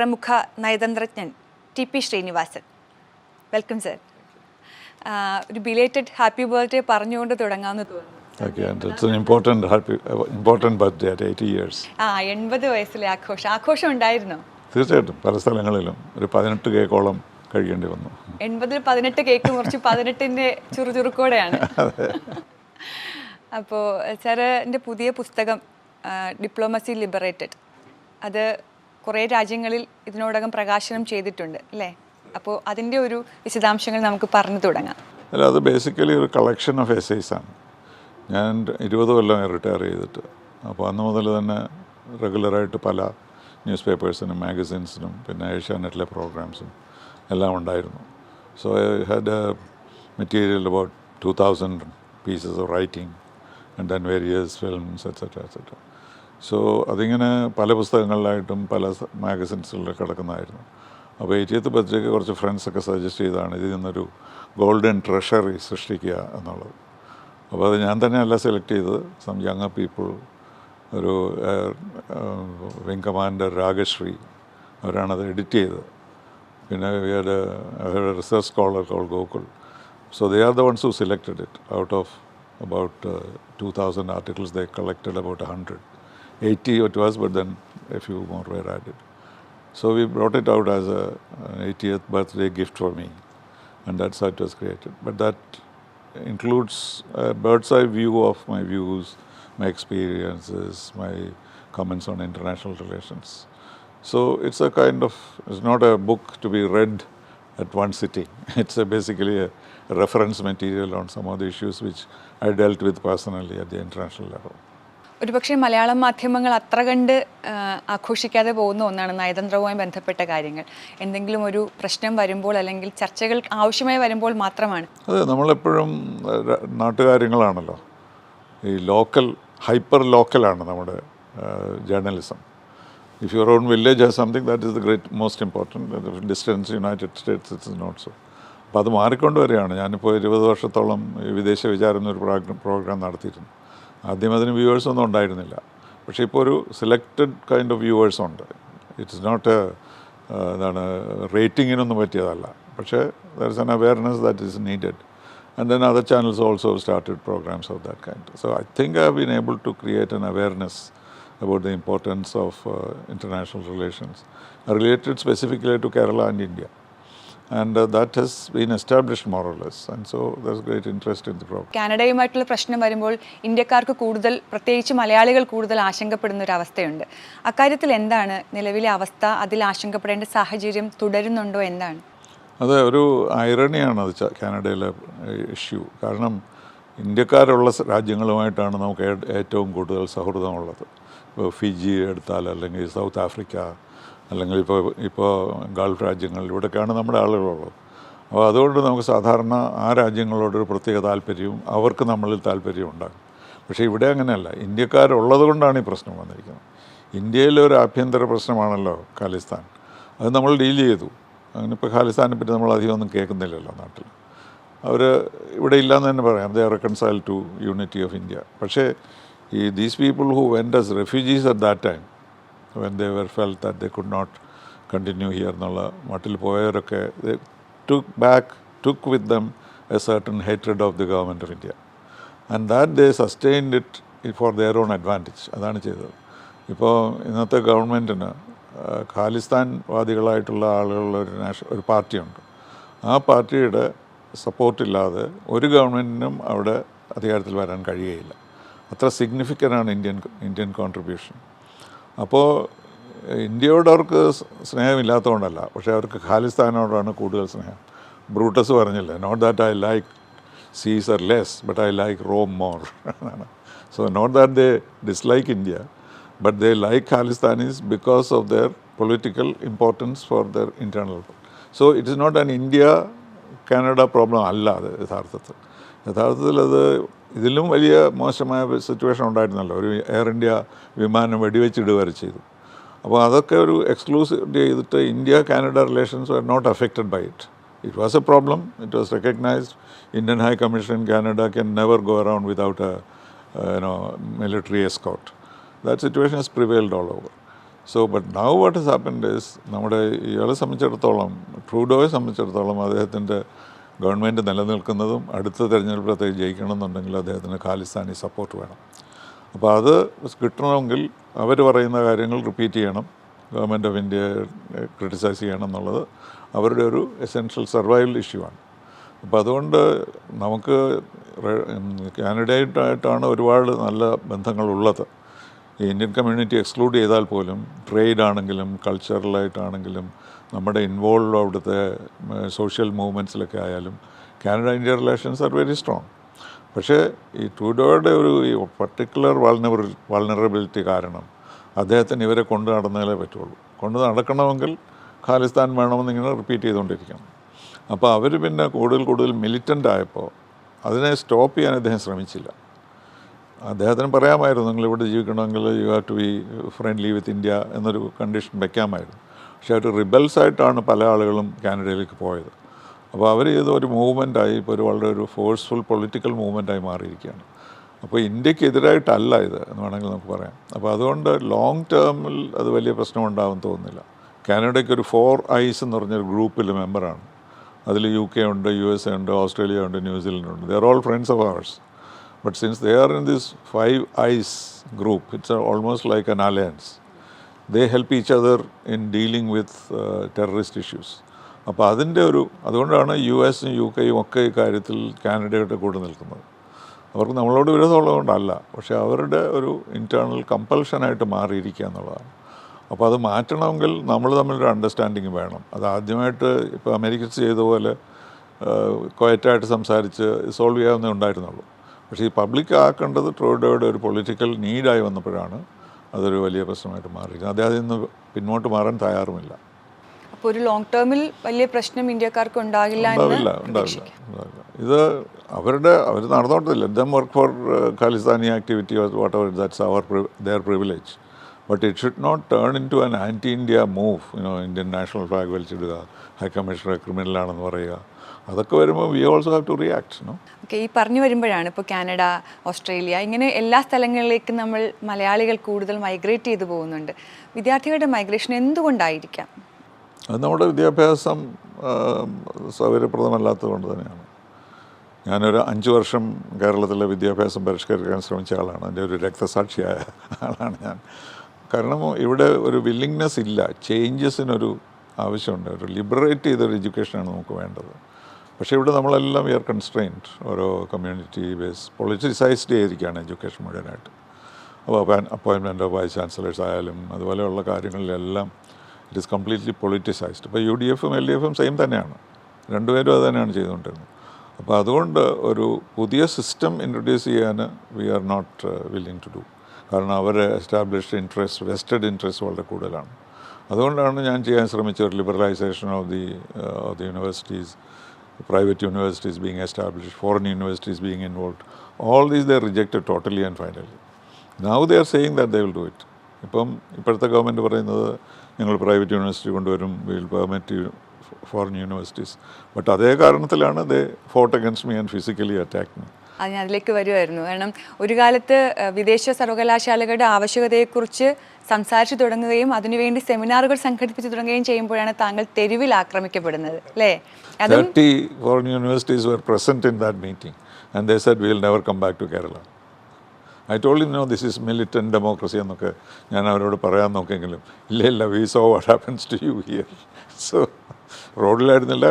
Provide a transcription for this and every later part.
പ്രമുഖ നയതന്ത്രജ്ഞൻ T P. Sreenivasan. Welcome sir. ഒരു ബിലേറ്റഡ് ഹാപ്പി ബർത്ത്ഡേ പറഞ്ഞുകൊണ്ട് തുടങ്ങാമെന്ന് തോന്നുന്നു. Okay, and it's an important birthday at 80 years. 80 വയസ്സിലെ ആഘോഷം ഉണ്ടായിരുന്നോ? തീർച്ചയായിട്ടും പല സ്ഥലങ്ങളിലും ഒരു 18 കേക്കോളം കഴിക്കേണ്ടി വന്നു. 80-ൽ 18 കേക്ക് മുറിച്ച് 18ൻ്റെ ചുറുചുറുക്കോടെയാണ്. അപ്പോൾ സാറിൻ്റെ പുതിയ പുസ്തകം ഡിപ്ലോമസി ലിബറേറ്റഡ്, അത് കുറേ രാജ്യങ്ങളിൽ ഇതിനോടകം പ്രകാശനം ചെയ്തിട്ടുണ്ട് അല്ലേ? അപ്പോൾ അതിൻ്റെ ഒരു വിശദാംശങ്ങൾ നമുക്ക് പറഞ്ഞു തുടങ്ങാം. അല്ല, അത് ബേസിക്കലി ഒരു കളക്ഷൻ ഓഫ് എസ്സേസ് ആണ്. ഞാൻ 20 കൊല്ലമായി റിട്ടയർ ചെയ്തിട്ട്. അപ്പോൾ അന്ന് മുതൽ തന്നെ റെഗുലറായിട്ട് പല ന്യൂസ് പേപ്പേഴ്സിനും മാഗസിൻസിനും പിന്നെ ഏഷ്യാനെറ്റിലെ പ്രോഗ്രാംസും എല്ലാം ഉണ്ടായിരുന്നു. So I had A material about 2000 pieces of writing and then various films et cetera. So അതിങ്ങനെ പല പുസ്തകങ്ങളിലായിട്ടും പല മാഗസിൻസിലും കിടക്കുന്നതായിരുന്നു. അപ്പോൾ 80th ബർത്ത്ഡേക്ക് കുറച്ച് ഫ്രണ്ട്സൊക്കെ സജസ്റ്റ് ചെയ്തതാണ് ഇതിൽ നിന്നൊരു ഗോൾഡൻ ട്രഷറി സൃഷ്ടിക്കുക എന്നുള്ളത്. അപ്പോൾ അത് ഞാൻ തന്നെയല്ല സെലക്ട് ചെയ്തത്, സം യങ്ങർ പീപ്പിൾ, ഒരു വിംഗ് കമാൻഡർ രാഗശ്രീ, അവരാണത് എഡിറ്റ് ചെയ്തത്. പിന്നെ research scholar call Gokul. So they are the ones who selected it out of about 2000 articles. They collected about 100. 80 it was, but then a few more were added. So we brought it out as an 80th birthday gift for me, and that's how it was created. But that includes a bird's eye view of my views, my experiences, my comments on international relations. So it's a kind of, it's not a book to be read at one sitting. It's basically a reference material on some of the issues which I dealt with personally at the international level. ഒരുപക്ഷെ മലയാളം മാധ്യമങ്ങൾ അത്ര കണ്ട് ആഘോഷിക്കാതെ പോകുന്ന ഒന്നാണ് നയതന്ത്രവുമായി ബന്ധപ്പെട്ട കാര്യങ്ങൾ. എന്തെങ്കിലും ഒരു പ്രശ്നം വരുമ്പോൾ അല്ലെങ്കിൽ ചർച്ചകൾ ആവശ്യമായി വരുമ്പോൾ മാത്രമാണ്. അതെ, നമ്മളെപ്പോഴും നാട്ടുകാര്യങ്ങളാണല്ലോ. ഈ ലോക്കൽ, ഹൈപ്പർ ലോക്കലാണ് നമ്മുടെ journalism. If your own village has something, that is the most important. The distance, United States, it's not so. അപ്പോൾ അത് മാറിക്കൊണ്ട് വരികയാണ്. ഞാനിപ്പോൾ 20 വർഷത്തോളം വിദേശ വിചാരം എന്നൊരു പ്രോഗ്രാം നടത്തിയിരുന്നു. ആദ്യം അതിന് വ്യൂവേഴ്സ് ഒന്നും ഉണ്ടായിരുന്നില്ല. പക്ഷേ ഇപ്പോൾ ഒരു സെലക്റ്റഡ് കൈൻഡ് ഓഫ് വ്യൂവേഴ്സ് ഉണ്ട്. ഇറ്റ്സ് നോട്ട് റേറ്റിങ്ങിനൊന്നും പറ്റിയതല്ല. പക്ഷേ there is an awareness that is needed. And then other channels also started programmes of that kind. So I think I have been able to create an awareness about the importance of international relations related specifically to Kerala and India. And that has been established more or less. And so there's great interest in the program. കാനഡയുമായിട്ടുള്ള പ്രശ്നം വരുമ്പോൾ ഇന്ത്യക്കാർക്ക് കൂടുതൽ, പ്രത്യേകിച്ച് മലയാളികൾ കൂടുതൽ ആശങ്കപ്പെടുന്ന ഒരു അവസ്ഥയുണ്ട്. അക്കാര്യത്തിൽ എന്താണ് നിലവിലെ അവസ്ഥ? അതിൽ ആശങ്കപ്പെടേണ്ട സാഹചര്യം തുടരുന്നുണ്ടോ? എന്താണ്? അത് ഒരു ഐറണിയാണ് അത് കാനഡയിലെ ഇഷ്യൂ. കാരണം ഇന്ത്യക്കാരുള്ള രാജ്യങ്ങളുമായിട്ടാണ് നമുക്ക് ഏറ്റവും കൂടുതൽ സൗഹൃദമുള്ളത്. ഇപ്പോൾ ഫിജി എടുത്താൽ, അല്ലെങ്കിൽ സൗത്ത് ആഫ്രിക്ക, അല്ലെങ്കിൽ ഇപ്പോൾ ഗൾഫ് രാജ്യങ്ങൾ, ഇവിടെയൊക്കെയാണ് നമ്മുടെ ആളുകളുള്ളത്. അപ്പോൾ അതുകൊണ്ട് നമുക്ക് സാധാരണ ആ രാജ്യങ്ങളോടൊരു പ്രത്യേക താല്പര്യവും അവർക്ക് നമ്മളിൽ താല്പര്യവും ഉണ്ടാകും. പക്ഷേ ഇവിടെ അങ്ങനെയല്ല. ഇന്ത്യക്കാരുള്ളത് കൊണ്ടാണ് ഈ പ്രശ്നം വന്നിരിക്കുന്നത്. ഇന്ത്യയിലെ ഒരു ആഭ്യന്തര പ്രശ്നമാണല്ലോ ഖാലിസ്ഥാൻ. അത് നമ്മൾ ഡീൽ ചെയ്തു. അങ്ങനെ ഇപ്പോൾ ഖാലിസ്ഥാനെ പറ്റി നമ്മൾ അധികം ഒന്നും കേൾക്കുന്നില്ലല്ലോ നാട്ടിൽ. അവർ ഇവിടെ ഇല്ലയെന്ന് തന്നെ പറയാം. They are reconcile to unity of India. പക്ഷേ these people who went as refugees at that time, when they were felt that they could not continue here എന്നുള്ള മട്ടിൽ പോയവരൊക്കെ they took with them a certain hatred of the government of India, and that they sustained it for their own advantage. അതാണ് ചെയ്തത്. ഇപ്പോൾ ഇന്നത്തെ ഗവൺമെൻറ്റിന് ഖാലിസ്ഥാൻ വാദികളായിട്ടുള്ള ആളുകളുടെ ഒരു പാർട്ടിയുണ്ട്. ആ പാർട്ടിയുടെ സപ്പോർട്ടില്ലാതെ ഒരു ഗവൺമെൻറ്റിനും അവിടെ അധികാരത്തിൽ വരാൻ കഴിയുകയില്ല. അത്ര സിഗ്നിഫിക്കൻ്റാണ് ഇന്ത്യൻ കോൺട്രിബ്യൂഷൻ. അപ്പോൾ ഇന്ത്യയോട് അവർക്ക് സ്നേഹമില്ലാത്തതുകൊണ്ടല്ല, പക്ഷേ അവർക്ക് ഖാലിസ്ഥാനോടാണ് കൂടുതൽ സ്നേഹം. ബ്രൂട്ടസ് പറഞ്ഞില്ലേ, not that I like Caesar less but I like Rome more എന്നാണ്. So not that they dislike India, but they like Khalistanis because of their political importance for their internal. So it is not an India Canada problem അല്ല അത് യഥാർത്ഥത്തിൽ അത് ഇതിലും വലിയ മോശമായ situation ഉണ്ടായിരുന്നല്ലോ. ഒരു എയർ ഇന്ത്യ വിമാനം വെടിവെച്ചിടുക വരെ ചെയ്തു. അപ്പോൾ അതൊക്കെ ഒരു എക്സ്ക്ലൂസീവ് ചെയ്തിട്ട് India Canada relations are not affected by it. It was a problem. It was recognised. Indian high commission in Canada can never go around without a military escort. That situation has prevailed all over. So but now what has happened is നമ്മുടെ ഇയാളെ സംബന്ധിച്ചിടത്തോളം ട്രൂഡോയെ സംബന്ധിച്ചിടത്തോളം അദ്ദേഹത്തിൻ്റെ government നിലനിൽക്കുന്നതും അടുത്ത തെരഞ്ഞെടുപ്പിലത്തേക്ക് ജയിക്കണമെന്നുണ്ടെങ്കിൽ അദ്ദേഹത്തിന് Khalistani support വേണം. അപ്പോൾ അത് കിട്ടണമെങ്കിൽ അവർ പറയുന്ന കാര്യങ്ങൾ റിപ്പീറ്റ് ചെയ്യണം, ഗവൺമെൻറ് ഓഫ് ഇന്ത്യയെ ക്രിട്ടിസൈസ് ചെയ്യണം എന്നുള്ളത് അവരുടെ ഒരു എസെൻഷ്യൽ സർവൈവൽ ഇഷ്യൂ ആണ്. അപ്പോൾ അതുകൊണ്ട് നമുക്ക് കാനഡയായിട്ടാണ് ഒരുപാട് നല്ല ബന്ധങ്ങളുള്ളത്. ഈ ഇന്ത്യൻ കമ്മ്യൂണിറ്റി എക്സ്ക്ലൂഡ് ചെയ്താൽ പോലും ട്രേഡ് ആണെങ്കിലും കൾച്ചറലായിട്ടാണെങ്കിലും നമ്മുടെ ഇൻവോൾവ് അവിടുത്തെ സോഷ്യൽ മൂവ്മെൻറ്റ്സിലൊക്കെ ആയാലും Canada India relations are very strong. പക്ഷേ ഈ ട്രൂഡോയുടെ ഒരു ഈ പർട്ടിക്കുലർ വൾണറബിലിറ്റി കാരണം അദ്ദേഹത്തിന് ഇവരെ കൊണ്ട് നടന്നാലേ പറ്റുള്ളൂ. കൊണ്ട് നടക്കണമെങ്കിൽ ഖാലിസ്ഥാൻ വേണമെന്നിങ്ങനെ റിപ്പീറ്റ് ചെയ്തുകൊണ്ടിരിക്കണം. അപ്പോൾ അവർ പിന്നെ കൂടുതൽ മിലിറ്റൻ്റ് ആയപ്പോൾ അതിനെ സ്റ്റോപ്പ് ചെയ്യാൻ അദ്ദേഹം ശ്രമിച്ചില്ല. അദ്ദേഹത്തിന് പറയാമായിരുന്നു നിങ്ങളിവിടെ ജീവിക്കണമെങ്കിൽ you have to be friendly with India എന്നൊരു കണ്ടീഷൻ വയ്ക്കാമായിരുന്നു. പക്ഷേ അവർ റിബൽസായിട്ടാണ് പല ആളുകളും കാനഡയിലേക്ക് പോയത്. അപ്പോൾ അവർ ചെയ്ത ഒരു മൂവ്മെൻറ്റായി ഇപ്പോൾ വളരെ ഒരു ഫോഴ്സ്ഫുൾ പൊളിറ്റിക്കൽ മൂവ്മെൻറ്റായി മാറിയിരിക്കുകയാണ്. അപ്പോൾ ഇന്ത്യക്കെതിരായിട്ടല്ല ഇത് എന്ന് വേണമെങ്കിൽ നമുക്ക് പറയാം. അപ്പോൾ അതുകൊണ്ട് ലോങ് ടേമിൽ അത് വലിയ പ്രശ്നമുണ്ടാകും തോന്നുന്നില്ല. കാനഡയ്ക്ക് ഒരു 4 Eyes എന്ന് പറഞ്ഞൊരു ഗ്രൂപ്പിൽ മെമ്പറാണ്. അതിൽ UK ഉണ്ട്, USA ഉണ്ട്, ഓസ്ട്രേലിയ ഉണ്ട്, ന്യൂസിലൻഡ് ഉണ്ട്. They are all friends of hours. But since they are in this 5 Eyes group, it's almost like an alliance. They help each other in dealing with terrorist issues. അപ്പോൾ അതുകൊണ്ടാണ് US-ഉം UK-യും ഒക്കെ ഇക്കാര്യത്തിൽ കാനഡയുടെ കൂടെ നിൽക്കുന്നത്. അവർക്ക് നമ്മളോട് വിരോധമുള്ളതുകൊണ്ടല്ല, പക്ഷേ അവരുടെ ഒരു ഇൻറ്റേർണൽ കമ്പൽഷനായിട്ട് മാറിയിരിക്കുക എന്നുള്ളതാണ്. അപ്പോൾ അത് മാറ്റണമെങ്കിൽ നമ്മൾ തമ്മിലൊരു അണ്ടർസ്റ്റാൻഡിങ് വേണം. അത് ആദ്യമായിട്ട് ഇപ്പോൾ അമേരിക്കൻസ് ചെയ്ത പോലെ ക്വയറ്റായിട്ട് സംസാരിച്ച് സോൾവ് ചെയ്യാവുന്നേ ഉണ്ടായിരുന്നുള്ളൂ. പക്ഷേ ഈ പബ്ലിക് ആക്കേണ്ടത് ട്രൂഡോയുടെ ഒരു പൊളിറ്റിക്കൽ നീഡായി വന്നപ്പോഴാണ് അതൊരു വലിയ പ്രശ്നമായിട്ട് മാറിയിരിക്കുന്നത്. അദ്ദേഹം ഇന്ന് പിന്നോട്ട് മാറാൻ തയ്യാറുമില്ല. അപ്പോൾ ഒരു ലോങ് ടേമിൽ വലിയ പ്രശ്നം ഇന്ത്യക്കാർക്ക് ഉണ്ടാകില്ല. ഇത് അവർ നടന്നോട്ടില്ല. Them work for Khalistani activity whatever that's their privilege. But it should not turn into an anti-India move. Indian national flag വലിച്ചിടുക, ഹൈ കമ്മീഷണർ ക്രിമിനലാണെന്ന് പറയുക, അതൊക്കെ വരുമ്പോൾ we also have to react. Okay, ഈ പറഞ്ഞു വരുമ്പോഴാണ് ഇപ്പോൾ കാനഡ, ഓസ്ട്രേലിയ ഇങ്ങനെ എല്ലാ സ്ഥലങ്ങളിലേക്കും നമ്മൾ മലയാളികൾ കൂടുതൽ മൈഗ്രേറ്റ് ചെയ്തു പോകുന്നുണ്ട്. വിദ്യാർത്ഥികളുടെ മൈഗ്രേഷൻ എന്തുകൊണ്ടായിരിക്കാം? അത് നമ്മുടെ വിദ്യാഭ്യാസം സൗകര്യപ്രദമല്ലാത്തത് കൊണ്ട് തന്നെയാണ്. ഞാനൊരു 5 വർഷം കേരളത്തിലെ വിദ്യാഭ്യാസം പരിഷ്കരിക്കാൻ ശ്രമിച്ച ആളാണ്. എൻ്റെ ഒരു രക്തസാക്ഷിയായ ആളാണ് ഞാൻ. കാരണം ഇവിടെ ഒരു വില്ലിങ്നെസ് ഇല്ല, ചേഞ്ചസിനൊരു ആവശ്യമുണ്ട്. ഒരു ലിബറേറ്റ് ചെയ്തൊരു എഡ്യൂക്കേഷനാണ് നമുക്ക് വേണ്ടത്. പക്ഷേ ഇവിടെ നമ്മളെല്ലാം വി ആർ കൺസ്ട്രെയിൻഡ്. ഓരോ കമ്മ്യൂണിറ്റി ബേസ് പൊളിറ്റിസൈസ്ഡ് ചെയ്തിരിക്കുകയാണ് എഡ്യൂക്കേഷൻ മുഴുവനായിട്ട്. അപ്പോൾ അപ്പോയിൻമെൻറ്റ് ഓഫ് വൈസ് ചാൻസലേഴ്സ് ആയാലും അതുപോലെയുള്ള കാര്യങ്ങളിലെല്ലാം ഇറ്റ് ഈസ് കംപ്ലീറ്റ്ലി പൊളിറ്റിസൈസ്ഡ്. ഇപ്പോൾ UDF-ഉം LDF-ഉം സെയിം തന്നെയാണ്, രണ്ടുപേരും അത് തന്നെയാണ് ചെയ്തുകൊണ്ടിരുന്നത്. അപ്പോൾ അതുകൊണ്ട് ഒരു പുതിയ സിസ്റ്റം ഇൻട്രൊഡ്യൂസ് ചെയ്യാൻ we are not willing to do. കാരണം അവരെ എസ്റ്റാബ്ലിഷ്ഡ് ഇൻട്രസ്റ്റ്, വെസ്റ്റഡ് ഇൻട്രസ്റ്റ് വളരെ കൂടുതലാണ്. അതുകൊണ്ടാണ് ഞാൻ ചെയ്യാൻ ശ്രമിച്ചത് ഒരു liberalisation of the universities, private universities being established, foreign universities being involved. All these they rejected totally and finally. Now they are saying that they will do it. ഇപ്പോഴത്തെ government പറയുന്നത് ഞങ്ങൾ പ്രൈവറ്റ് യൂണിവേഴ്സിറ്റി കൊണ്ടുവരും, will permit foreign universities. But അതേ കാരണത്തിലാണ് they fought against me and physically attack me. അത് ഞാൻ അതിലേക്ക് വരുമായിരുന്നു. കാരണം ഒരു കാലത്ത് വിദേശ സർവകലാശാലകളുടെ ആവശ്യകതയെക്കുറിച്ച് സംസാരിച്ചു തുടങ്ങുകയും അതിനുവേണ്ടി സെമിനാറുകൾ സംഘടിപ്പിച്ചു തുടങ്ങുകയും ചെയ്യുമ്പോഴാണ് താങ്കൾ തെരുവിൽ ആക്രമിക്കപ്പെടുന്നത്, അല്ലേ? 30 foreign universities were present in that meeting and they said we will never come back to Kerala. I told him, no, this is militant democracy എന്നൊക്കെ ഞാൻ അവരോട് പറയാൻ നോക്കിയെങ്കിലും ഇല്ല, we saw what happens to you here. So റോഡിലായിരുന്നില്ല,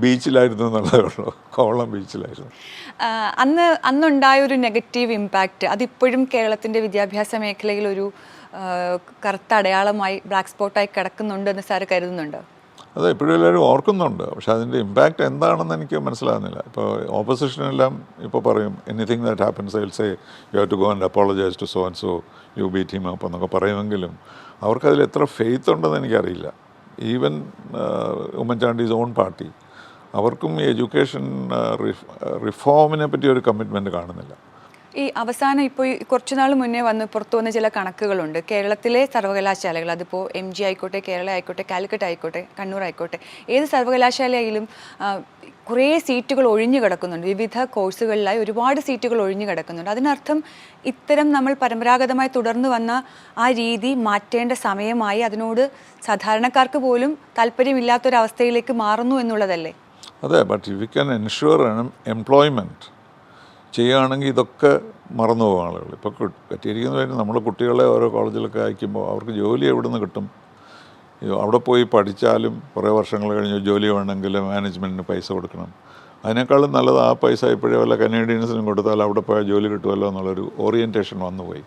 ബീച്ചിലായിരുന്നു എന്നുള്ളതേ ഉള്ളൂ, കോവളം ബീച്ചിലായിരുന്നു. അന്നുണ്ടായ ഒരു negative impact അതിപ്പോഴും കേരളത്തിൻ്റെ വിദ്യാഭ്യാസ മേഖലയിൽ ഒരു കറുത്ത അടയാളമായി, ബ്ലാക്ക് സ്പോട്ടായി കിടക്കുന്നുണ്ടെന്ന് സാറ് കരുതുന്നുണ്ടോ? അത് എപ്പോഴും എല്ലാവരും ഓർക്കുന്നുണ്ട്. പക്ഷേ അതിൻ്റെ ഇമ്പാക്റ്റ് എന്താണെന്ന് എനിക്ക് മനസ്സിലാകുന്നില്ല. ഇപ്പോൾ ഓപ്പോസിഷനെല്ലാം ഇപ്പോൾ പറയും anything that happens I will say you have to go and apologise to so and so, you beat him up എന്നൊക്കെ പറയുമെങ്കിലും അവർക്കതിൽ എത്ര ഫെയ്ത്ത് ഉണ്ടെന്ന് എനിക്കറിയില്ല. ഈവൻ ഉമ്മൻചാണ്ടിസ് ഓൺ പാർട്ടി, അവർക്കും ഈ എഡ്യൂക്കേഷൻ റിഫോമിനെ പറ്റി ഒരു കമ്മിറ്റ്മെൻറ്റ് കാണുന്നില്ല. ഈ അവസാനം ഇപ്പോൾ കുറച്ച് നാൾ മുന്നേ പുറത്തു വന്ന ചില കണക്കുകളുണ്ട്. കേരളത്തിലെ സർവകലാശാലകൾ, അതിപ്പോൾ MG ആയിക്കോട്ടെ, കേരള ആയിക്കോട്ടെ, കാലിക്കറ്റ് ആയിക്കോട്ടെ, കണ്ണൂർ ആയിക്കോട്ടെ, ഏത് സർവകലാശാലയിലും കുറേ സീറ്റുകൾ ഒഴിഞ്ഞു കിടക്കുന്നുണ്ട്. വിവിധ കോഴ്സുകളിലായി ഒരുപാട് സീറ്റുകൾ ഒഴിഞ്ഞു കിടക്കുന്നുണ്ട്. അതിനർത്ഥം ഇത്തരം നമ്മൾ പരമ്പരാഗതമായി തുടർന്നു വന്ന ആ രീതി മാറ്റേണ്ട സമയമായി, അതിനോട് സാധാരണക്കാർക്ക് പോലും താല്പര്യമില്ലാത്തൊരവസ്ഥയിലേക്ക് മാറുന്നു എന്നുള്ളതല്ലേ? അതെ, but if you can ensure employment ചെയ്യുകയാണെങ്കിൽ ഇതൊക്കെ മറന്നു പോകും ആളുകൾ. ഇപ്പോൾ പറ്റിയിരിക്കുന്നതിന് നമ്മുടെ കുട്ടികളെ ഓരോ കോളേജിലൊക്കെ അയക്കുമ്പോൾ അവർക്ക് ജോലി എവിടെ നിന്ന് കിട്ടും? അവിടെ പോയി പഠിച്ചാലും കുറേ വർഷങ്ങൾ കഴിഞ്ഞ് ജോലി വേണമെങ്കിൽ മാനേജ്മെൻറ്റിന് പൈസ കൊടുക്കണം. അതിനേക്കാളും നല്ലത് ആ പൈസ ഇപ്പോഴേ വല്ല കനേഡിയൻസിനും കൊടുത്താൽ അവിടെ പോയാൽ ജോലി കിട്ടുമല്ലോ എന്നുള്ളൊരു ഓറിയൻറ്റേഷൻ വന്നുപോയി.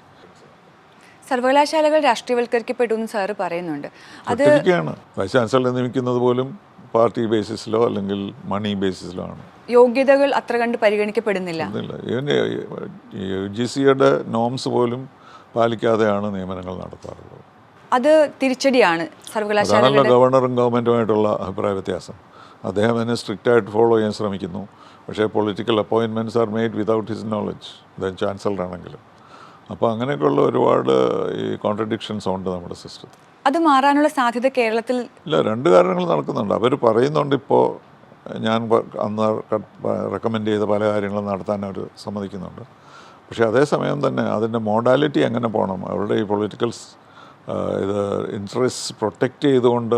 സർവകലാശാലകൾ രാഷ്ട്രീയവൽക്കരിക്കപ്പെട്ടു എന്ന് സാറ് പറയുന്നുണ്ട്. അത് വൈസ് ചാൻസലർ നിയമിക്കുന്നത് പോലും പാർട്ടി ബേസിസിലോ അല്ലെങ്കിൽ മണി ബേസിസിലോ ആണ്. യോഗ്യതകൾ അത്ര കണ്ട് പരിഗണിക്കപ്പെടുന്നില്ല. UGCയുടെ നോംസ് പോലും പാലിക്കാതെയാണ് നിയമനങ്ങൾ നടത്താറുള്ളത്. അത് തിരിച്ചടിയാണ് സർവകലാശാല. ഗവർണറും ഗവൺമെൻറ്റുമായിട്ടുള്ള അഭിപ്രായ വ്യത്യാസം. അദ്ദേഹം അതിനെ സ്ട്രിക്റ്റായിട്ട് ഫോളോ ചെയ്യാൻ ശ്രമിക്കുന്നു. പക്ഷേ political appointments are made without his knowledge, അദ്ദേഹം ചാൻസലർ ആണെങ്കിലും. അപ്പോൾ അങ്ങനെയൊക്കെയുള്ള ഒരുപാട് ഈ കോൺട്രഡിക്ഷൻസ് ഉണ്ട് നമ്മുടെ സിസ്റ്റത്തിൽ. അത് മാറാനുള്ള സാധ്യത കേരളത്തിൽ ഇല്ല. രണ്ട് കാരണങ്ങൾ നടക്കുന്നുണ്ട്. അവർ പറയുന്നുണ്ട്, ഇപ്പോൾ ഞാൻ അന്ന് റെക്കമെൻഡ് ചെയ്ത പല കാര്യങ്ങളും നടത്താൻ അവർ സമ്മതിക്കുന്നുണ്ട്. പക്ഷേ അതേസമയം തന്നെ അതിൻ്റെ മോഡാലിറ്റി എങ്ങനെ പോകണം, അവരുടെ ഈ പൊളിറ്റിക്കൽ ഇത് ഇൻട്രസ്റ്റ് പ്രൊട്ടക്റ്റ് ചെയ്തുകൊണ്ട്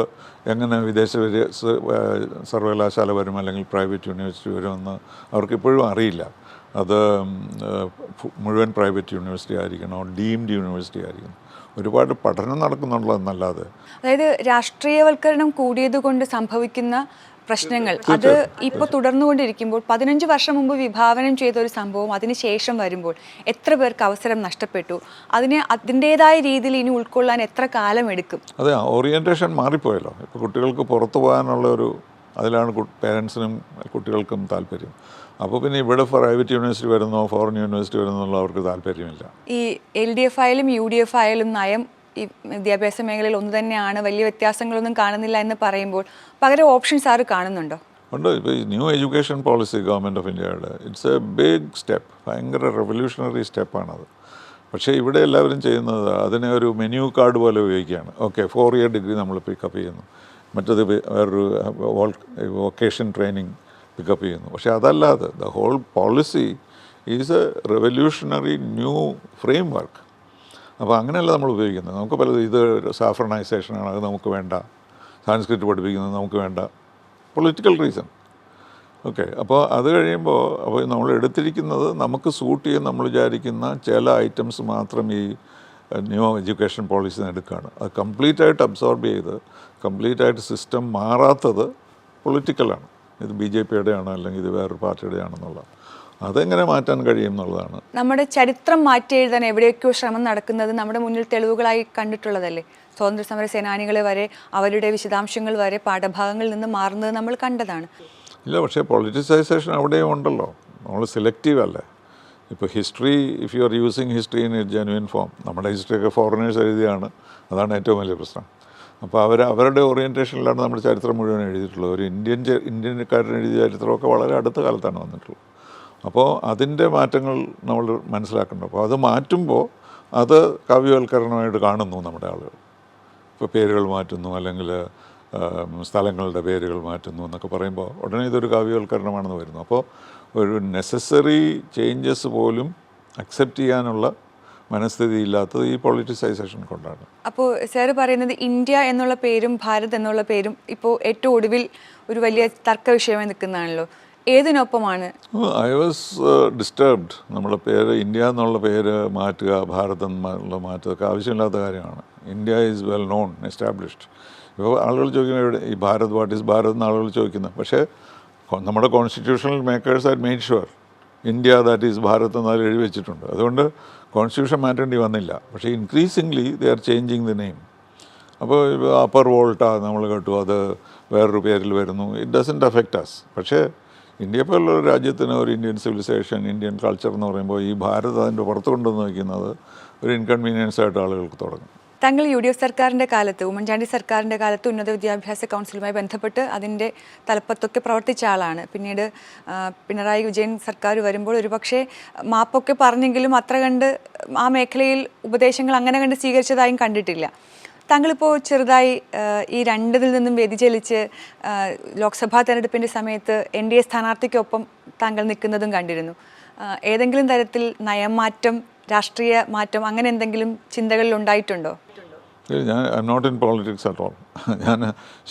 എങ്ങനെ വിദേശ സർവകലാശാല വരും അല്ലെങ്കിൽ പ്രൈവറ്റ് യൂണിവേഴ്സിറ്റി വരുമെന്ന് അവർക്കിപ്പോഴും അറിയില്ല. അത് മുഴുവൻ പ്രൈവറ്റ് യൂണിവേഴ്സിറ്റി ആയിരിക്കണോ, ഡീംഡ് യൂണിവേഴ്സിറ്റി ആയിരിക്കണം. ഒരുപാട് പഠനം നടക്കുന്നുള്ളതെന്നല്ലാതെ. അതായത് രാഷ്ട്രീയവൽക്കരണം കൂടിയതുകൊണ്ട് സംഭവിക്കുന്ന പ്രശ്നങ്ങൾ അത് ഇപ്പോൾ തുടർന്നുകൊണ്ടിരിക്കുമ്പോൾ 15 വർഷം മുമ്പ് വിഭാവനം ചെയ്ത ഒരു സംഭവം അതിനുശേഷം വരുമ്പോൾ എത്ര പേർക്ക് അവസരം നഷ്ടപ്പെട്ടു, അതിൻ്റേതായ രീതിയിൽ ഇനി ഉൾക്കൊള്ളാൻ എത്ര കാലം എടുക്കും? അതെ, ഓറിയൻറ്റേഷൻ മാറിപ്പോയല്ലോ. ഇപ്പോൾ കുട്ടികൾക്ക് പുറത്തു പോകാനുള്ള അതിലാണ് പേരൻസിനും കുട്ടികൾക്കും താല്പര്യം. അപ്പോൾ പിന്നെ ഇവിടെ പ്രൈവറ്റ് യൂണിവേഴ്സിറ്റി വരുന്നോ ഫോറിൻ യൂണിവേഴ്സിറ്റി വരുന്നോ അവർക്ക് താല്പര്യമില്ല. ഈ LDF ആയാലും UDF ആയാലും നയം ഈ വിദ്യാഭ്യാസ മേഖലയിൽ ഒന്ന് തന്നെയാണ്, വലിയ വ്യത്യാസങ്ങളൊന്നും കാണുന്നില്ല എന്ന് പറയുമ്പോൾ പകരം ഓപ്ഷൻസ് ആര് കാണുന്നുണ്ടോ? ഉണ്ട്. ഇപ്പോൾ new education policy government of ഇന്ത്യയുടെ ഇറ്റ്സ് എ ബിഗ് സ്റ്റെപ്പ്, ഭയങ്കര റെവല്യൂഷണറി സ്റ്റെപ്പാണത്. പക്ഷേ ഇവിടെ എല്ലാവരും ചെയ്യുന്നത് അതിനെ ഒരു മെനു കാർഡ് പോലെ ഉപയോഗിക്കുകയാണ്. ഓക്കെ, 4 ഇയർ ഡിഗ്രി നമ്മൾ പിക്കപ്പ് ചെയ്യുന്നു, മറ്റത് വേറൊരു വൊക്കേഷൻ ട്രെയിനിങ് പിക്കപ്പ് ചെയ്യുന്നു. പക്ഷേ അതല്ലാതെ the whole policy is a revolutionary new framework. അപ്പോൾ അങ്ങനെയല്ല നമ്മൾ ഉപയോഗിക്കുന്നത്. നമുക്ക് പലത് ഇത് സാഫ്രണൈസേഷനാണ്, അത് നമുക്ക് വേണ്ട. സാൻസ്ക്രിറ്റ് പഠിപ്പിക്കുന്നത് നമുക്ക് വേണ്ട, പൊളിറ്റിക്കൽ റീസൺ. ഓക്കെ, അപ്പോൾ അത് കഴിയുമ്പോൾ നമ്മൾ എടുത്തിരിക്കുന്നത് നമുക്ക് സൂട്ട് ചെയ്ത് നമ്മൾ വിചാരിക്കുന്ന ചില ഐറ്റംസ് മാത്രം ഈ ന്യൂ എഡ്യൂക്കേഷൻ പോളിസിന്ന് എടുക്കുകയാണ്. അത് കംപ്ലീറ്റായിട്ട് അബ്സോർബ് ചെയ്ത് കംപ്ലീറ്റായിട്ട് സിസ്റ്റം മാറാത്തത് പൊളിറ്റിക്കലാണ്. ഇത് BJPയുടെ ആണ് അല്ലെങ്കിൽ ഇത് വേറൊരു പാർട്ടിയുടെ ആണെന്നുള്ളത്. അതെങ്ങനെ മാറ്റാൻ കഴിയും എന്നുള്ളതാണ്. നമ്മുടെ ചരിത്രം മാറ്റി എഴുതാൻ എവിടെയൊക്കെയോ ശ്രമം നടക്കുന്നത് നമ്മുടെ മുന്നിൽ തെളിവുകളായി കണ്ടിട്ടുള്ളതല്ലേ? സ്വാതന്ത്ര്യ സമര സേനാനികളെ വരെ അവരുടെ വിശദാംശങ്ങൾ വരെ പാഠഭാഗങ്ങളിൽ നിന്ന് മാറുന്നത് നമ്മൾ കണ്ടതാണ്. ഇല്ല, പക്ഷേ പൊളിറ്റിസൈസേഷൻ അവിടെയും ഉണ്ടല്ലോ. നമ്മൾ സെലക്റ്റീവ് അല്ലേ. ഇപ്പോൾ history, if you are using history in A genuine form, നമ്മുടെ ഹിസ്റ്ററിയൊക്കെ ഫോറിനേഴ്സ് എഴുതിയാണ്, അതാണ് ഏറ്റവും വലിയ പ്രശ്നം. അപ്പോൾ അവരുടെ ഓറിയൻറ്റേഷനിലാണ് നമ്മുടെ ചരിത്രം മുഴുവൻ എഴുതിയിട്ടുള്ളത്. ഒരു ഇന്ത്യക്കാരൻ എഴുതിയ ചരിത്രമൊക്കെ വളരെ അടുത്ത കാലത്താണ് വന്നിട്ടുള്ളത്. അപ്പോൾ അതിൻ്റെ മാറ്റങ്ങൾ നമ്മൾ മനസ്സിലാക്കണം. അപ്പോൾ അത് മാറ്റുമ്പോൾ അത് കാവ്യവൽക്കരണമായിട്ട് കാണുന്നു നമ്മുടെ ആളുകൾ. ഇപ്പോൾ പേരുകൾ മാറ്റുന്നു അല്ലെങ്കിൽ സ്ഥലങ്ങളുടെ പേരുകൾ മാറ്റുന്നു എന്നൊക്കെ പറയുമ്പോൾ ഉടനെ ഇതൊരു കാവ്യവൽക്കരണമാണെന്ന് വരുന്നു. അപ്പോൾ ഒരു നെസസറി ചേഞ്ചസ് പോലും അക്സെപ്റ്റ് ചെയ്യാനുള്ള മനസ്ഥിതി ഇല്ലാത്തത് ഈ പൊളിറ്റിസൈസേഷൻ കൊണ്ടാണ്. അപ്പോൾ സാറ് പറയുന്നത് ഇന്ത്യ എന്നുള്ള പേരും ഭാരത് എന്നുള്ള പേരും ഇപ്പോൾ ഏറ്റവും ഒടുവിൽ ഒരു വലിയ തർക്ക വിഷയമായി നിൽക്കുന്നതാണല്ലോ. ഏതിനൊപ്പമാണ്? I was disturbed. നമ്മുടെ പേര് ഇന്ത്യ എന്നുള്ള പേര് മാറ്റുക, ഭാരത് എന്നുള്ള മാറ്റുക ആവശ്യമില്ലാത്ത കാര്യമാണ്. India is well known, established. ഇപ്പോൾ ആളുകൾ ചോദിക്കുന്നത് എവിടെ ഈ ഭാരത്, വാട്ട് ഈസ് ഭാരത് എന്ന് ആളുകൾ ചോദിക്കുന്നത്. പക്ഷേ നമ്മുടെ constitutional makers are made sure India that is Bharat എന്നാൽ എഴുതി വെച്ചിട്ടുണ്ട്. അതുകൊണ്ട് കോൺസ്റ്റിറ്റ്യൂഷൻ മാറ്റേണ്ടി വന്നില്ല. പക്ഷേ increasingly they are changing the name. അപ്പോൾ അപ്പർ വോൾട്ട നമ്മൾ കേട്ടു, അത് വേറൊരു പേരിൽ വരുന്നു. It doesn't affect us. പക്ഷേ ഇന്ത്യ പോലുള്ള ഒരു രാജ്യത്തിന് ഒരു ഇന്ത്യൻ സിവിലൈസേഷൻ, ഇന്ത്യൻ കൾച്ചർ എന്ന് പറയുമ്പോൾ ഈ ഭാരത് അതിൻ്റെ പുറത്ത് കൊണ്ടുവന്ന് വയ്ക്കുന്നത് ഒരു ഇൻകൺവീനിയൻസ് ആയിട്ട് ആളുകൾക്ക് തുടങ്ങും. താങ്കൾ UDF സർക്കാരിൻ്റെ കാലത്ത്, ഉമ്മൻചാണ്ടി സർക്കാരിൻ്റെ കാലത്ത് ഉന്നത വിദ്യാഭ്യാസ കൗൺസിലുമായി ബന്ധപ്പെട്ട് അതിൻ്റെ തലപ്പത്തൊക്കെ പ്രവർത്തിച്ച ആളാണ്. പിന്നീട് പിണറായി വിജയൻ സർക്കാർ വരുമ്പോൾ ഒരുപക്ഷെ മാപ്പൊക്കെ പറഞ്ഞെങ്കിലും അത്ര കണ്ട് ആ മേഖലയിൽ ഉപദേശങ്ങൾ അങ്ങനെ കണ്ട് സ്വീകരിച്ചതായും കണ്ടിട്ടില്ല. താങ്കളിപ്പോൾ ചെറുതായി ഈ രണ്ടിൽ നിന്നും വ്യതിചലിച്ച് ലോക്സഭാ തെരഞ്ഞെടുപ്പിൻ്റെ സമയത്ത് NDA സ്ഥാനാർത്ഥിക്കൊപ്പം താങ്കൾ നിൽക്കുന്നതും കണ്ടിരുന്നു. ഏതെങ്കിലും തരത്തിൽ നയമാറ്റം, രാഷ്ട്രീയ മാറ്റം അങ്ങനെ എന്തെങ്കിലും ചിന്തകളിൽ ഉണ്ടായിട്ടുണ്ടോ? I'm not in politics at all. ഞാൻ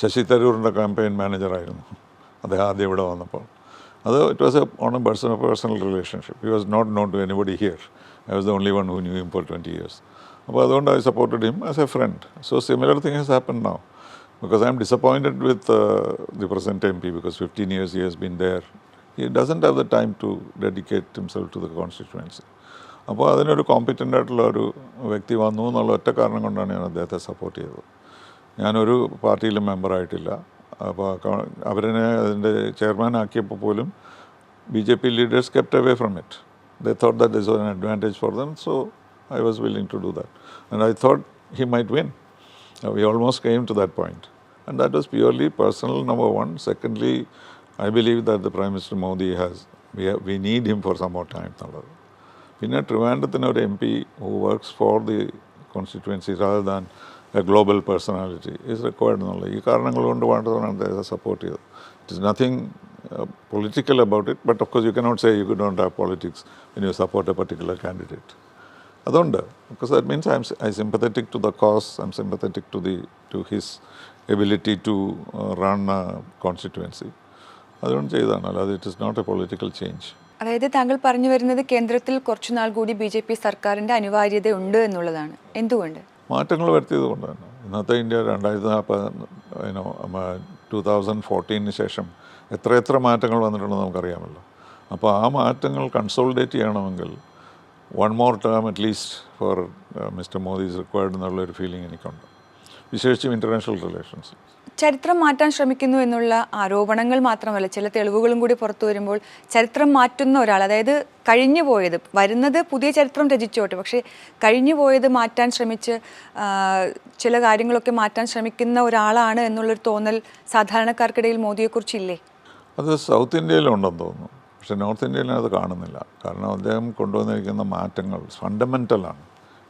ശശി തരൂറിൻ്റെ ക്യാമ്പയിൻ മാനേജറായിരുന്നു അദ്ദേഹം ആദ്യം ഇവിടെ വന്നപ്പോൾ. അത് it was on a personal relationship. He was not known to anybody here. I was the only one who knew him for 20 years. അപ്പോൾ അതുകൊണ്ട് I supported him as a friend. So similar thing has happen now because I am disappointed with the present MP because 15 years he has been there. He doesn't have the time to dedicate himself to the constituency. അപ്പോൾ അതിനൊരു competent ആയിട്ടുള്ള ഒരു വ്യക്തി വന്നു എന്നുള്ള ഒറ്റ കാരണം കൊണ്ടാണ് ഞാൻ അദ്ദേഹത്തെ സപ്പോർട്ട് ചെയ്തത്. ഞാനൊരു പാർട്ടിയിലും മെമ്പറായിട്ടില്ല. അപ്പോൾ അവരെ അതിൻ്റെ ചെയർമാൻ ആക്കിയപ്പോൾ പോലും BJP leaders kept away from it. They thought that this was an advantage for them, so I was willing to do that. And I thought he might win. We almost came to that point. And that was purely personal, number one. Secondly, I believe that the Prime Minister Modi we need him for some more time. പിന്നെ ട്രിവാൻഡ്രത്തിന് ഒരു MP who works for the constituency rather than a global personality is required എന്നുള്ള ഈ കാരണങ്ങൾ കൊണ്ട് മാത്രമാണ് അദ്ദേഹത്തെ support ചെയ്തത്. It is nothing political about it, but of course you cannot say you don't have politics when you support a particular candidate. അതുകൊണ്ട് because that means I'm sympathetic to the cause, I'm sympathetic to his ability to run a constituency. അതുകൊണ്ട് ചെയ്തതാണ്, അല്ലാതെ it is not a political change. അതായത് താങ്കൾ പറഞ്ഞു വരുന്നത് കേന്ദ്രത്തിൽ കുറച്ചുനാൾ കൂടി BJP സർക്കാരിൻ്റെ അനിവാര്യത ഉണ്ട് എന്നുള്ളതാണ്. എന്തുകൊണ്ട്? മാറ്റങ്ങൾ വരുത്തിയത് കൊണ്ട് തന്നെ. ഇന്നത്തെ ഇന്ത്യ 2014 ശേഷം എത്ര മാറ്റങ്ങൾ വന്നിട്ടുണ്ടെന്ന് നമുക്കറിയാമല്ലോ. അപ്പോൾ ആ മാറ്റങ്ങൾ കൺസോളിഡേറ്റ് ചെയ്യണമെങ്കിൽ one more term at least for Mr. Modi is required എന്നുള്ളൊരു ഫീലിംഗ് എനിക്കുണ്ട്, വിശേഷിച്ചും ഇൻ്റർനാഷണൽ റിലേഷൻസ്. ചരിത്രം മാറ്റാൻ ശ്രമിക്കുന്നു എന്നുള്ള ആരോപണങ്ങൾ മാത്രമല്ല, ചില തെളിവുകളും കൂടി പുറത്തു വരുമ്പോൾ ചരിത്രം മാറ്റുന്ന ഒരാൾ, അതായത് കഴിഞ്ഞു പോയത്, വരുന്നത് പുതിയ ചരിത്രം രചിച്ചോട്ടെ, പക്ഷേ കഴിഞ്ഞു പോയത് മാറ്റാൻ ശ്രമിച്ച് ചില കാര്യങ്ങളൊക്കെ മാറ്റാൻ ശ്രമിക്കുന്ന ഒരാളാണ് എന്നുള്ളൊരു തോന്നൽ സാധാരണക്കാർക്കിടയിൽ മോദിയെക്കുറിച്ചില്ലേ? അത് സൗത്ത് ഇന്ത്യയിലുണ്ടെന്ന് തോന്നുന്നു, പക്ഷേ നോർത്ത് ഇന്ത്യയിൽ അത് കാണുന്നില്ല. കാരണം അദ്ദേഹം കൊണ്ടുവന്നിരിക്കുന്ന മാറ്റങ്ങൾ ഫണ്ടമെൻ്റലാണ്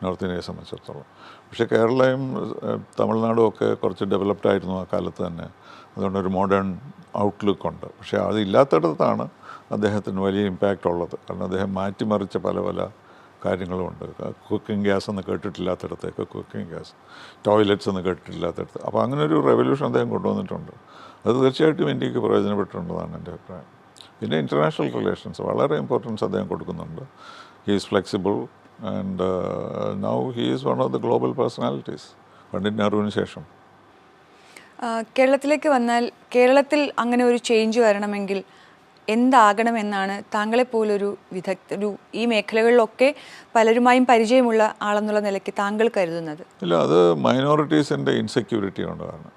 നോർത്ത് ഇന്ത്യയെ സംബന്ധിച്ചിടത്തോളം. പക്ഷേ കേരളയും തമിഴ്നാടും ഒക്കെ കുറച്ച് ഡെവലപ്ഡ് ആയിരുന്നു ആ കാലത്ത് തന്നെ. അതുകൊണ്ടൊരു മോഡേൺ ഔട്ട്ലുക്ക് ഉണ്ട്. പക്ഷേ അതില്ലാത്തടത്താണ് അദ്ദേഹത്തിന് വലിയ ഇമ്പാക്റ്റ് ഉള്ളത്. കാരണം അദ്ദേഹം മാറ്റിമറിച്ച പല കാര്യങ്ങളുമുണ്ട്. കുക്കിംഗ് ഗ്യാസ് എന്ന് കേട്ടിട്ടില്ലാത്തടത്തേക്ക് കുക്കിംഗ് ഗ്യാസ്, ടോയ്ലറ്റ്സ് എന്ന് കേട്ടിട്ടില്ലാത്തടത്ത്. അപ്പോൾ അങ്ങനെ ഒരു റെവല്യൂഷൻ അദ്ദേഹം കൊണ്ടുവന്നിട്ടുണ്ട്. അത് തീർച്ചയായിട്ടും ഇന്ത്യക്ക് പ്രയോജനപ്പെട്ടിട്ടുണ്ടെന്നാണ് എൻ്റെ അഭിപ്രായം. പിന്നെ ഇൻ്റർനാഷണൽ റിലേഷൻസ് വളരെ ഇമ്പോർട്ടൻസ് അദ്ദേഹം കൊടുക്കുന്നുണ്ട്. He is flexible and now he is one of the global personalities Pandit നെഹ്റുവിന് ശേഷം. കേരളത്തിലേക്ക് വന്നാൽ കേരളത്തിൽ അങ്ങനെ ഒരു ചേഞ്ച് വരണമെങ്കിൽ എന്താകണമെന്നാണ് താങ്കളെപ്പോലൊരു വിദഗ്ധ, ഈ മേഖലകളിലൊക്കെ പലരുമായും പരിചയമുള്ള ആളെന്നുള്ള നിലയ്ക്ക് താങ്കൾ കരുതുന്നത്? ഇല്ല, അത് മൈനോറിറ്റീസിൻ്റെ ഇൻസെക്യൂരിറ്റി കൊണ്ടാണ്.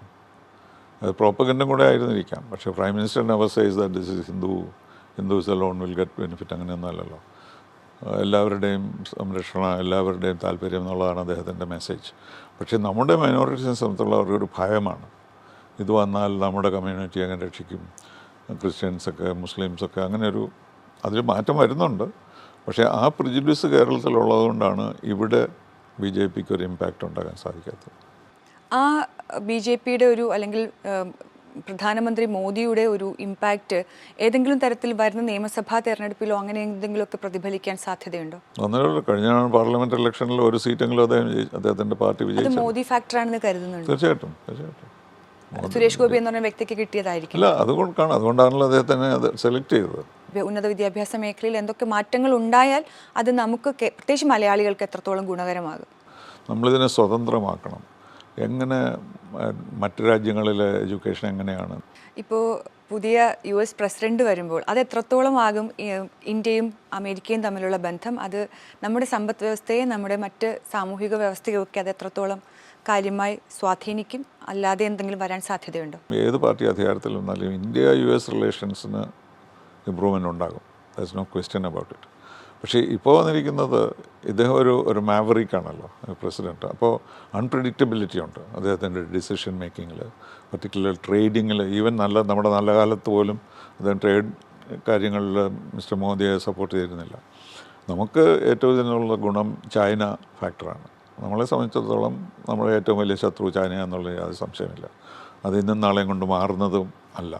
അത് പ്രോപ്പഗൻഡും കൂടെ ആയിരുന്നിരിക്കാം. പക്ഷേ prime minister never says that this is Hindus alone will get benefit. അങ്ങനെയൊന്നും അല്ലല്ലോ. എല്ലാവരുടെയും സംരക്ഷണം, എല്ലാവരുടെയും താല്പര്യം എന്നുള്ളതാണ് അദ്ദേഹത്തിൻ്റെ മെസ്സേജ്. പക്ഷേ നമ്മുടെ മൈനോറിറ്റീസിനെ സംബന്ധിച്ചുള്ള ഒരു ഭയമാണ്, ഇത് വന്നാൽ നമ്മുടെ കമ്മ്യൂണിറ്റി എങ്ങനെ രക്ഷിക്കും, ക്രിസ്ത്യൻസൊക്കെ മുസ്ലിംസൊക്കെ, അങ്ങനെ അതിൽ മാറ്റം വരുന്നുണ്ട്. പക്ഷേ ആ പ്രിജുഡിസ് കേരളത്തിലുള്ളതുകൊണ്ടാണ് ഇവിടെ BJPക്ക് ഒരു ഇമ്പാക്റ്റ് ഉണ്ടാകാൻ സാധിക്കാത്തത്. ആ BJPയുടെ ഒരു, അല്ലെങ്കിൽ പ്രധാനമന്ത്രി മോദിയുടെ ഒരു ഇമ്പാക്റ്റ് ഏതെങ്കിലും തരത്തിൽ വരുന്ന നിയമസഭാ തെരഞ്ഞെടുപ്പിലോ അങ്ങനെ എന്തെങ്കിലുമൊക്കെ പ്രതിഫലിക്കാൻ സാധ്യതയുണ്ടോ? ഒന്നര കഴിഞ്ഞ പാർലമെന്റ് ഇലക്ഷനിൽ ഒരു സീറ്റെങ്കിലും അദ്ദേഹത്തിൻ്റെ പാർട്ടി വിജയിച്ചു. മോദി ഫാക്ടറാണെന്ന് കരുതുന്നുണ്ട്? തീർച്ചയായിട്ടും. സുരേഷ് ഗോപി എന്ന് പറഞ്ഞ വ്യക്തിക്ക് കിട്ടിയതായിരിക്കും. ഇല്ല, അതുകൊണ്ടാണല്ലോ അദ്ദേഹത്തിനെ അത് സെലക്ട് ചെയ്തത്. ഉന്നത വിദ്യാഭ്യാസ മേഖലയിൽ എന്തൊക്കെ മാറ്റങ്ങൾ ഉണ്ടായാൽ അത് നമുക്ക് പ്രത്യേകിച്ച് മലയാളികൾക്ക് എത്രത്തോളം ഗുണകരമാകും? നമ്മളിതിനെ സ്വതന്ത്രമാക്കണം. എങ്ങനെ മറ്റു രാജ്യങ്ങളിലെ എഡ്യൂക്കേഷൻ എങ്ങനെയാണ്? ഇപ്പോൾ പുതിയ US പ്രസിഡന്റ് വരുമ്പോൾ അത് എത്രത്തോളം ആകും ഇന്ത്യയും അമേരിക്കയും തമ്മിലുള്ള ബന്ധം? അത് നമ്മുടെ സമ്പദ് വ്യവസ്ഥയെ, നമ്മുടെ മറ്റ് സാമൂഹിക വ്യവസ്ഥയൊക്കെ അത് എത്രത്തോളം കാര്യമായി സ്വാധീനിക്കും? അല്ലാതെ എന്തെങ്കിലും വരാൻ സാധ്യതയുണ്ടോ? ഏത് പാർട്ടി അധികാരത്തിൽ വന്നാലും India US റിലേഷൻസിന് ഇമ്പ്രൂവ്മെൻ്റ് ഉണ്ടാകും. There is no question about it. പക്ഷേ ഇപ്പോൾ വന്നിരിക്കുന്നത് ഇദ്ദേഹം ഒരു മാവറിക്കാണല്ലോ പ്രസിഡൻറ്റ്. അപ്പോൾ അൺപ്രഡിക്റ്റബിലിറ്റി ഉണ്ട് അദ്ദേഹത്തിൻ്റെ ഡിസിഷൻ മേക്കിങ്ങിൽ, പർട്ടിക്കുലർ ട്രേഡിങ്ങിൽ. ഈവൻ നമ്മുടെ നല്ല കാലത്ത് പോലും അദ്ദേഹം ട്രേഡ് കാര്യങ്ങളിൽ മിസ്റ്റർ മോദിയെ സപ്പോർട്ട് ചെയ്തിരുന്നില്ല. നമുക്ക് ഏറ്റവും ഇതിനുള്ള ഗുണം ചൈന ഫാക്ടറാണ്. നമ്മളെ സംബന്ധിച്ചിടത്തോളം നമ്മുടെ ഏറ്റവും വലിയ ശത്രു ചൈനയാണെന്നുള്ള യാതൊരു സംശയമില്ല. അത് ഇന്നും നാളെയും കൊണ്ട് മാറുന്നതും അല്ല.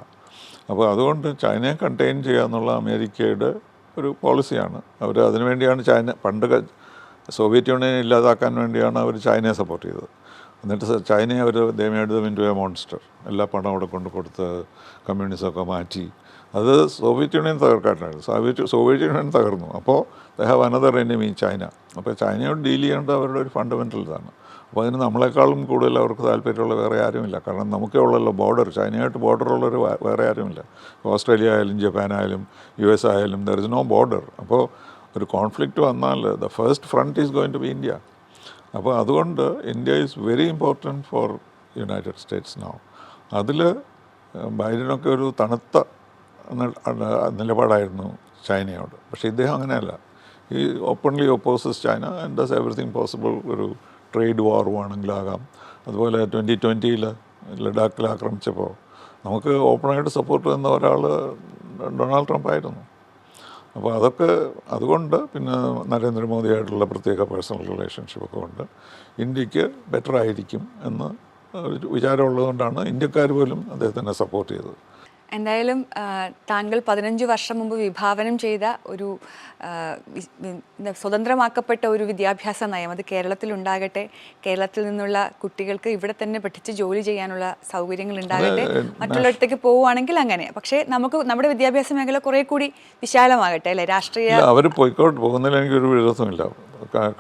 അപ്പോൾ അതുകൊണ്ട് ചൈനയെ കണ്ടെയ്ൻ ചെയ്യുക എന്നുള്ള അമേരിക്കയുടെ ഒരു പോളിസിയാണ്. അവർ അതിനുവേണ്ടിയാണ് പണ്ട് സോവിയറ്റ് യൂണിയനെ ഇല്ലാതാക്കാൻ വേണ്ടിയാണ് അവർ ചൈനയെ സപ്പോർട്ട് ചെയ്തത്. എന്നിട്ട് ചൈനയെ അവർ they made them into a monster. എല്ലാ പണം അവിടെ കൊടുത്ത് കമ്മ്യൂണിസമൊക്കെ മാറ്റി. അത് സോവിയറ്റ് യൂണിയൻ തകർക്കാനായിരുന്നു. സോവിയറ്റ് യൂണിയൻ തകർന്നു. അപ്പോൾ they have another enemy China. അപ്പോൾ ചൈനയോട് ഡീൽ ചെയ്യേണ്ട അവരുടെ ഒരു ഫണ്ടമെൻ്റൽ ഇതാണ്. അപ്പോൾ അതിന് നമ്മളെക്കാളും കൂടുതൽ അവർക്ക് താല്പര്യമുള്ള വേറെ ആരുമില്ല. കാരണം നമുക്കേ ഉള്ളല്ലോ ബോർഡർ, ചൈനയായിട്ട് ബോർഡറുള്ളവർ വേറെ ആരുമില്ല. ഓസ്ട്രേലിയ ആയാലും ജപ്പാനായാലും US ആയാലും ദർ ഇസ് നോ ബോർഡർ. അപ്പോൾ ഒരു കോൺഫ്ലിക്റ്റ് വന്നാൽ the first front is going to be India. അപ്പോൾ അതുകൊണ്ട് India is very important for United States now. അതിൽ ബൈഡനൊക്കെ ഒരു തണുത്ത നിലപാടായിരുന്നു ചൈനയോട്. പക്ഷേ ഇദ്ദേഹം അങ്ങനെയല്ല. ഈ openly opposes China and does everything possible. ഒരു ട്രേഡ് വാർ വേണമെങ്കിലാകാം. അതുപോലെ 2020 ലഡാക്കിൽ ആക്രമിച്ചപ്പോൾ നമുക്ക് ഓപ്പണായിട്ട് സപ്പോർട്ട് തന്ന ഒരാൾ ഡൊണാൾഡ് ട്രംപ് ആയിരുന്നു. അപ്പോൾ അതൊക്കെ അതുകൊണ്ട് പിന്നെ നരേന്ദ്രമോദിയായിട്ടുള്ള പ്രത്യേക പേഴ്സണൽ റിലേഷൻഷിപ്പൊക്കെ കൊണ്ട് ഇന്ത്യക്ക് ബെറ്റർ ആയിരിക്കും എന്ന് ഒരു വിചാരമുള്ളതുകൊണ്ടാണ് ഇന്ത്യക്കാർ പോലും അദ്ദേഹത്തിനെ സപ്പോർട്ട് ചെയ്തത്. എന്തായാലും താങ്കൾ 15 വർഷം മുമ്പ് വിഭാവനം ചെയ്ത ഒരു സ്വതന്ത്രമാക്കപ്പെട്ട ഒരു വിദ്യാഭ്യാസ നയം അത് കേരളത്തിലുണ്ടാകട്ടെ. കേരളത്തിൽ നിന്നുള്ള കുട്ടികൾക്ക് ഇവിടെ തന്നെ പഠിച്ച് ജോലി ചെയ്യാനുള്ള സൗകര്യങ്ങൾ ഉണ്ടാകട്ടെ. മറ്റുള്ളിടത്തേക്ക് പോവുകയാണെങ്കിൽ അങ്ങനെ. പക്ഷേ നമ്മുടെ വിദ്യാഭ്യാസ മേഖല കുറേ കൂടി വിശാലമാകട്ടെ അല്ലേ? രാഷ്ട്രീയ അവർ പോയിക്കോട്ട് പോകുന്നതിൽ എനിക്കൊരു വിരോധമില്ല.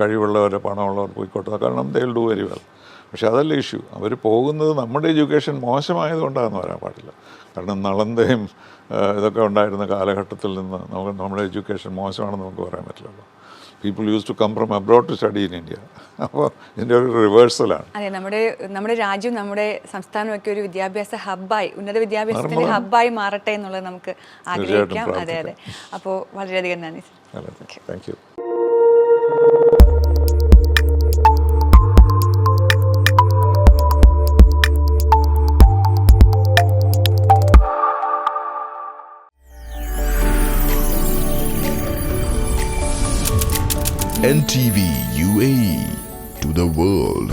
കഴിവുള്ളവർ പണമുള്ളവർ പോയിക്കോട്ടെ. കാരണം they will do very well. പക്ഷെ അതല്ല ഇഷ്യൂ. അവർ പോകുന്നത് നമ്മുടെ എഡ്യൂക്കേഷൻ മോശമായതുകൊണ്ടാണെന്ന് പറയാൻ പാടില്ല. കാരണം നളന്തയും ഇതൊക്കെ ഉണ്ടായിരുന്ന കാലഘട്ടത്തിൽ നിന്ന് നമ്മുടെ എഡ്യൂക്കേഷൻ മോശമാണെന്ന് നമുക്ക് പറയാൻ പറ്റില്ലല്ലോ. People use to come from abroad to study in India. അപ്പോൾ ഇതിൻ്റെ ഒരു റിവേഴ്സലാണ്. അതെ, നമ്മുടെ രാജ്യം നമ്മുടെ സംസ്ഥാനമൊക്കെ ഒരു വിദ്യാഭ്യാസ ഹബ്ബായി, ഉന്നത വിദ്യാഭ്യാസത്തിൻ്റെ ഹബ്ബായി മാറട്ടെ എന്നുള്ളത് നമുക്ക് ആഗ്രഹിക്കാം. അതെ. അപ്പോൾ വളരെയധികം നന്ദി. Thank you. NTV UAE to the world.